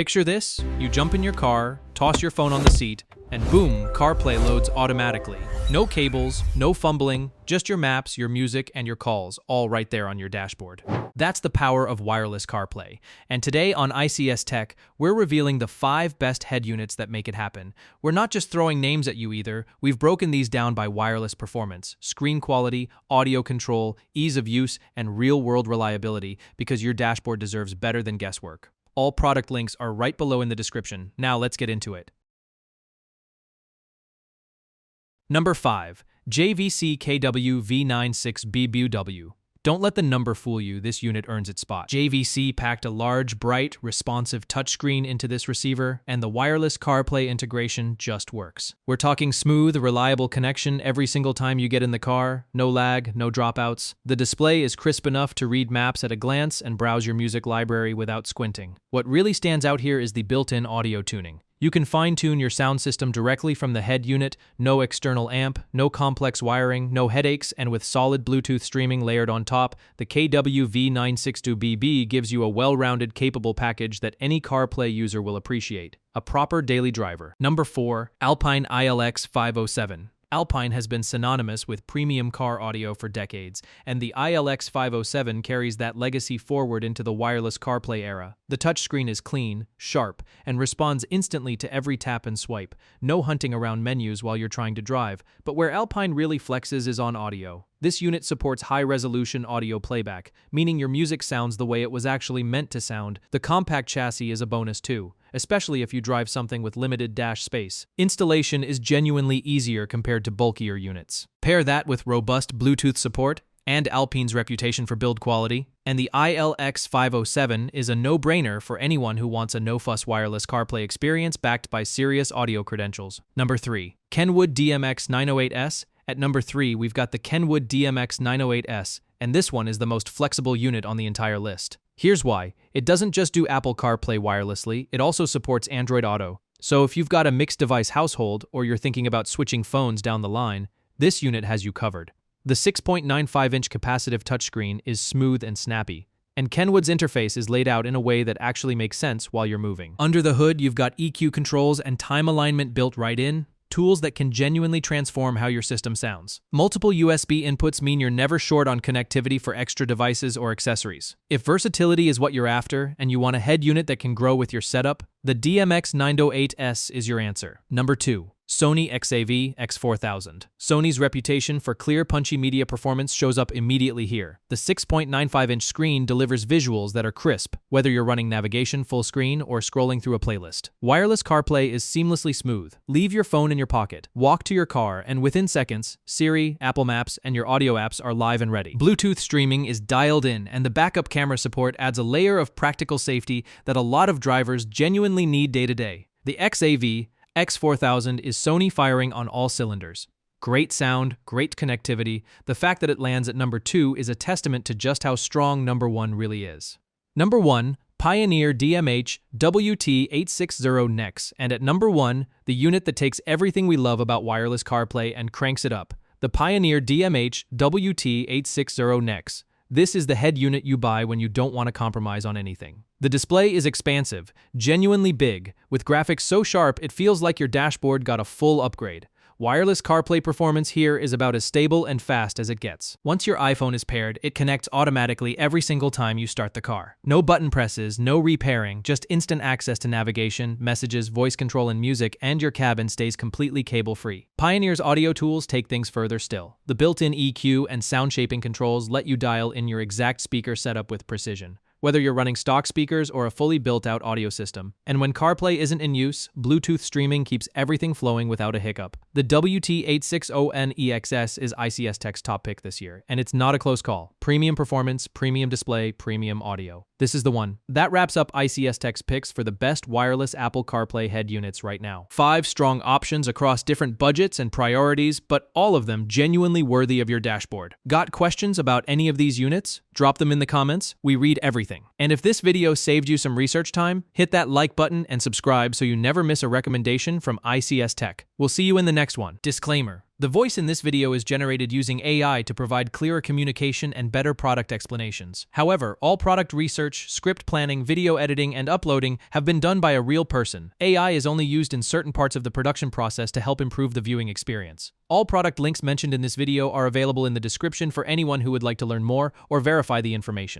Picture this: you jump in your car, toss your phone on the seat, and boom, CarPlay loads automatically. No cables, no fumbling, just your maps, your music, and your calls, all right there on your dashboard. That's the power of wireless CarPlay. And today on ICS Tech, we're revealing the 5 best head units that make it happen. We're not just throwing names at you either. We've broken these down by wireless performance, screen quality, audio control, ease of use, and real-world reliability, because your dashboard deserves better than guesswork. All product links are right below in the description. Now let's get into it. Number 5. JVC KW-V960BW. Don't let the number fool you, this unit earns its spot. JVC packed a large, bright, responsive touchscreen into this receiver, and the wireless CarPlay integration just works. We're talking smooth, reliable connection every single time you get in the car, no lag, no dropouts. The display is crisp enough to read maps at a glance and browse your music library without squinting. What really stands out here is the built-in audio tuning. You can fine-tune your sound system directly from the head unit, no external amp, no complex wiring, no headaches, and with solid Bluetooth streaming layered on top, the KW-V960BW gives you a well-rounded, capable package that any CarPlay user will appreciate. A proper daily driver. Number 4. Alpine ILX-507. Alpine has been synonymous with premium car audio for decades, and the ILX-507 carries that legacy forward into the wireless CarPlay era. The touchscreen is clean, sharp, and responds instantly to every tap and swipe. No hunting around menus while you're trying to drive, but where Alpine really flexes is on audio. This unit supports high-resolution audio playback, meaning your music sounds the way it was actually meant to sound. The compact chassis is a bonus too, especially if you drive something with limited dash space. Installation is genuinely easier compared to bulkier units. Pair that with robust Bluetooth support and Alpine's reputation for build quality, and the ILX-507 is a no-brainer for anyone who wants a no-fuss wireless CarPlay experience backed by serious audio credentials. Number 3. Kenwood DMX98S. At number 3, we've got the Kenwood DMX98S, and this one is the most flexible unit on the entire list. Here's why. It doesn't just do Apple CarPlay wirelessly, it also supports Android Auto. So if you've got a mixed device household, or you're thinking about switching phones down the line, this unit has you covered. The 6.95-inch capacitive touchscreen is smooth and snappy, and Kenwood's interface is laid out in a way that actually makes sense while you're moving. Under the hood, you've got EQ controls and time alignment built right in, tools that can genuinely transform how your system sounds. Multiple USB inputs mean you're never short on connectivity for extra devices or accessories. If versatility is what you're after, and you want a head unit that can grow with your setup, the DMX98S is your answer. Number 2. Sony XAV-AX4000. Sony's reputation for clear, punchy media performance shows up immediately here. The 6.95-inch screen delivers visuals that are crisp, whether you're running navigation full screen or scrolling through a playlist. Wireless CarPlay is seamlessly smooth. Leave your phone in your pocket, walk to your car, and within seconds, Siri, Apple Maps, and your audio apps are live and ready. Bluetooth streaming is dialed in, and the backup camera support adds a layer of practical safety that a lot of drivers genuinely need day to day. The XAV-AX4000 is Sony firing on all cylinders. Great sound, great connectivity. The fact that it lands at number 2 is a testament to just how strong number 1 really is. Number 1. Pioneer DMH-WT860NEX, and at number 1, the unit that takes everything we love about wireless CarPlay and cranks it up. The Pioneer DMH-WT860NEX. This is the head unit you buy when you don't want to compromise on anything. The display is expansive, genuinely big, with graphics so sharp it feels like your dashboard got a full upgrade. Wireless CarPlay performance here is about as stable and fast as it gets. Once your iPhone is paired, it connects automatically every single time you start the car. No button presses, no repairing, just instant access to navigation, messages, voice control, and music, and your cabin stays completely cable-free. Pioneer's audio tools take things further still. The built-in EQ and sound shaping controls let you dial in your exact speaker setup with precision, whether you're running stock speakers or a fully built-out audio system. And when CarPlay isn't in use, Bluetooth streaming keeps everything flowing without a hiccup. The WT860NEXS is ICS Tech's top pick this year, and it's not a close call. Premium performance, premium display, premium audio. This is the one. That wraps up ICS Tech's picks for the best wireless Apple CarPlay head units right now. 5 strong options across different budgets and priorities, but all of them genuinely worthy of your dashboard. Got questions about any of these units? Drop them in the comments. We read everything. And if this video saved you some research time, hit that like button and subscribe so you never miss a recommendation from ICS Tech. We'll see you in the next one. Disclaimer: The voice in this video is generated using AI to provide clearer communication and better product explanations. However, all product research, script planning, video editing, and uploading have been done by a real person. AI is only used in certain parts of the production process to help improve the viewing experience. All product links mentioned in this video are available in the description for anyone who would like to learn more or verify the information.